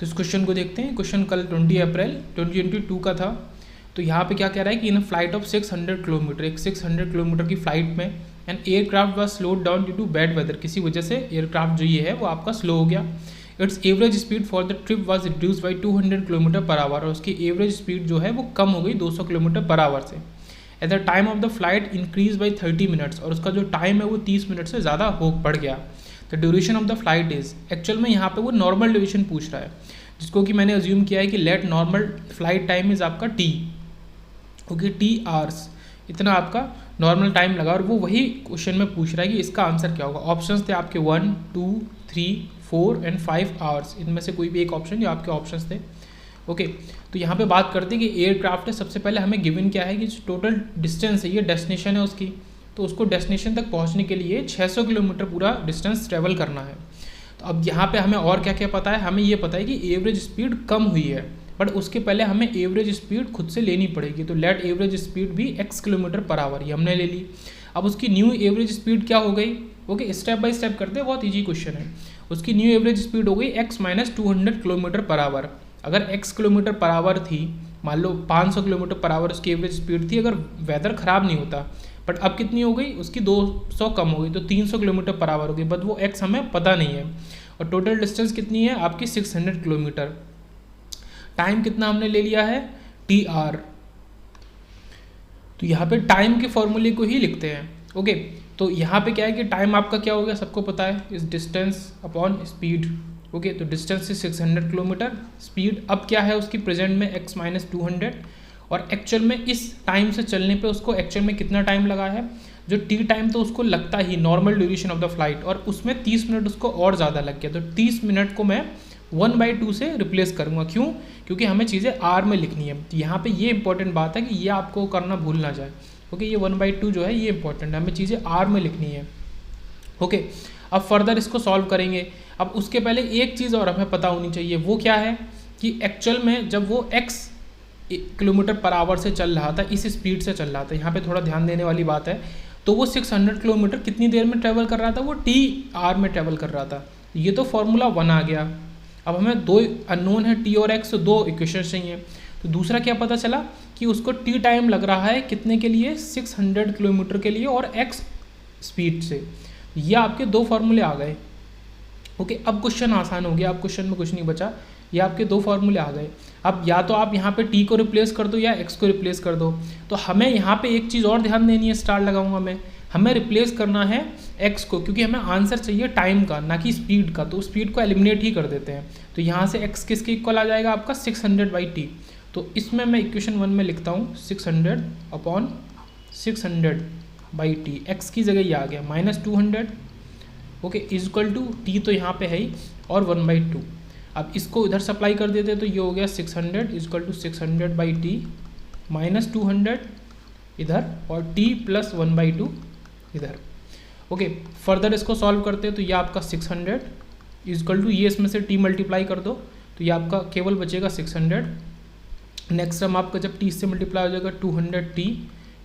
तो इस क्वेश्चन को देखते हैं। क्वेश्चन कल 20 अप्रैल 2022 का था। तो यहाँ पे क्या कह रहा है कि इन फ्लाइट ऑफ 600 किलोमीटर, एक 600 किलोमीटर की फ्लाइट में and aircraft was slowed down due to bad weather, किसी वजह से एयरक्राफ्ट जो ये है वो आपका स्लो हो गया। It's average speed for the trip was reduce by 200 kilometre per hour, और उसकी एवरेज स्पीड जो है वो कम हो गई 200 किलोमीटर पर आवर से। At the time of the flight increase by 30 minutes, और उसका जो टाइम है वो 30 मिनट से ज़्यादा हो बढ़ गया। The duration of the flight is, actual में यहाँ पे वो नॉर्मल ड्यूरेशन पूछ रहा है, जिसको कि मैंने अज्यूम किया है कि let normal flight time is आपका टी, ओके, टी आवर्स, इतना आपका नॉर्मल टाइम लगा। और वो वही क्वेश्चन में पूछ रहा है कि इसका आंसर क्या होगा। ऑप्शंस थे आपके 1, 2, 3, 4 एंड 5 आवर्स, इनमें से कोई भी एक ऑप्शन जो आपके ऑप्शंस थे। ओके, तो यहाँ पे बात करते हैं कि एयरक्राफ्ट है, सबसे पहले हमें गिवन क्या है कि जो टोटल डिस्टेंस है, ये डेस्टिनेशन है उसकी, तो उसको डेस्टिनेशन तक पहुँचने के लिए 600 किलोमीटर पूरा डिस्टेंस ट्रेवल करना है। तो अब यहाँ पे हमें और क्या क्या पता है, हमें ये पता है कि एवरेज स्पीड कम हुई है, बट उसके पहले हमें एवरेज स्पीड खुद से लेनी पड़ेगी। तो लेट एवरेज स्पीड भी x किलोमीटर पर आवर, ये हमने ले ली। अब उसकी न्यू एवरेज स्पीड क्या हो गई, ओके, स्टेप बाय स्टेप करते हैं, बहुत ईजी क्वेश्चन है। उसकी न्यू एवरेज स्पीड हो गई x minus 200 kilometre per hour. अगर x किलोमीटर पर आवर थी, मान लो 500 किलोमीटर पर आवर उसकी एवरेज स्पीड थी, अगर वेदर ख़राब नहीं होता, बट अब कितनी हो गई, उसकी 200 कम हो गई, तो 300 किलोमीटर पर आवर हो गई, बट वो x हमें पता नहीं है। और टोटल डिस्टेंस कितनी है आपकी 600 किलोमीटर। टाइम कितना हमने ले लिया है, टी आर। तो यहाँ पे टाइम के फॉर्मूले को ही लिखते हैं। ओके, तो यहाँ पे क्या है कि टाइम आपका क्या हो गया, सबको पता है, इस डिस्टेंस अपॉन स्पीड। ओके, तो डिस्टेंस इज 600 किलोमीटर, स्पीड अब क्या है उसकी प्रेजेंट में x माइनस 200, और एक्चुअल में इस टाइम से चलने पे उसको एक्चुअल में कितना टाइम लगा है, जो टी टाइम तो उसको लगता ही normal duration of the flight, और उसमें 30 मिनट उसको और ज़्यादा लग गया। तो 30 मिनट को मैं 1/2 से रिप्लेस करूँगा। क्यों? क्योंकि हमें चीज़ें आर में लिखनी है। तो यहाँ पे ये इंपॉर्टेंट बात है कि ये आपको करना भूल ना जाए। ओके, ये 1/2 जो है ये इंपॉर्टेंट है, हमें चीज़ें आर में लिखनी है। ओके, अब फर्दर इसको सॉल्व करेंगे। अब उसके पहले एक चीज़ और हमें पता होनी चाहिए, वो क्या है कि एक्चुअल में जब वो x किलोमीटर पर आवर से चल रहा था, इस स्पीड से चल रहा था, यहाँ पे थोड़ा ध्यान देने वाली बात है, तो वो 600 किलोमीटर कितनी देर में ट्रैवल कर रहा था, वो टी आर में ट्रैवल कर रहा था। ये तो फॉर्मूला 1 आ गया। अब हमें 2 अननोन है, टी और एक्स, 2 इक्वेशन चाहिए। तो दूसरा क्या पता चला कि उसको टी टाइम लग रहा है कितने के लिए, 600 किलोमीटर के लिए, और एक्स स्पीड से। ये आपके 2 फार्मूले आ गए। ओके, अब क्वेश्चन आसान हो गया, अब क्वेश्चन में कुछ नहीं बचा, ये आपके 2 फार्मूले आ गए। अब या तो आप यहाँ पे टी को रिप्लेस कर दो या एक्स को रिप्लेस कर दो। तो हमें यहाँ पे एक चीज़ और ध्यान देनी है, स्टार लगाऊंगा मैं, हमें रिप्लेस करना है एक्स को, क्योंकि हमें आंसर चाहिए टाइम का, ना कि स्पीड का। तो स्पीड को एलिमिनेट ही कर देते हैं। तो यहाँ से एक्स किसके इक्वल आ जाएगा आपका, 600/t। तो इसमें मैं इक्वेशन 1 में लिखता हूँ 600/600/t, एक्स की जगह ये आ गया minus 200, okay, is equal to T तो यहाँ पे है ही, और 1/2। अब इसको इधर सप्लाई कर देते हैं, तो ये हो गया 600 is equal to 600/t minus 200 इधर, और t प्लस 1/2 इधर। ओके, फर्दर इसको सॉल्व करते हैं, तो ये आपका 600 इज इक्वल टू, ये इसमें से t मल्टीप्लाई कर दो, तो ये आपका केवल बचेगा 600। नेक्स्ट टर्म आपका जब t से मल्टीप्लाई हो जाएगा 200t,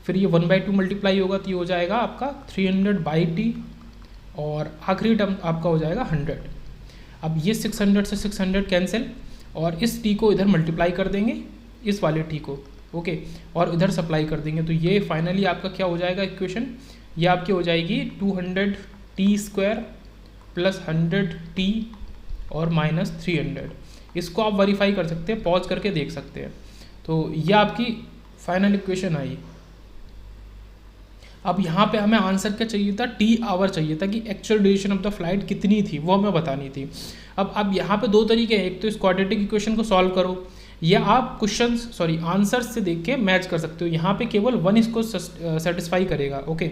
फिर ये 1/2 मल्टीप्लाई होगा, तो ये हो जाएगा आपका 300/t, और आखिरी टर्म आपका हो जाएगा 100। अब ये 600 से 600 कैंसिल, और इस t को इधर मल्टीप्लाई कर देंगे, इस वाले t को, ओके, और इधर सप्लाई कर देंगे। तो ये फाइनली आपका क्या हो जाएगा इक्वेशन, ये आपकी हो जाएगी 200t² प्लस 100t और माइनस 300। इसको आप वेरीफाई कर सकते हैं, पॉज करके देख सकते हैं। तो ये आपकी फाइनल इक्वेशन आई। अब यहाँ पे हमें आंसर क्या चाहिए था, टी आवर चाहिए था, कि actual duration of the flight कितनी थी वो हमें बतानी थी। अब यहाँ पे 2 तरीके हैं, एक तो इस क्वाड्रेटिक इक्वेशन को सॉल्व करो, या आप आंसर्स से देख के मैच कर सकते हो। यहाँ पे केवल 1 इसको सेटिस्फाई करेगा, ओके,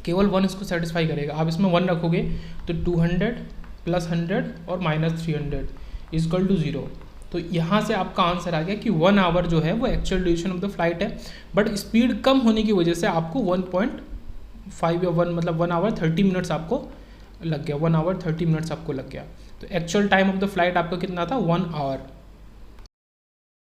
केवल 1 इसको सेटिस्फाई करेगा। आप इसमें 1 रखोगे तो 200 प्लस 100 और माइनस 300 इज इक्वल टू 0। तो यहाँ से आपका आंसर आ गया कि 1 आवर जो है वो actual duration of the flight है, बट स्पीड कम होने की वजह से आपको 1.5 या 1 मतलब 1 आवर 30 मिनट्स आपको लग गया, 1 आवर 30 मिनट्स आपको लग गया। तो actual time of the flight आपका कितना था, 1 आवर।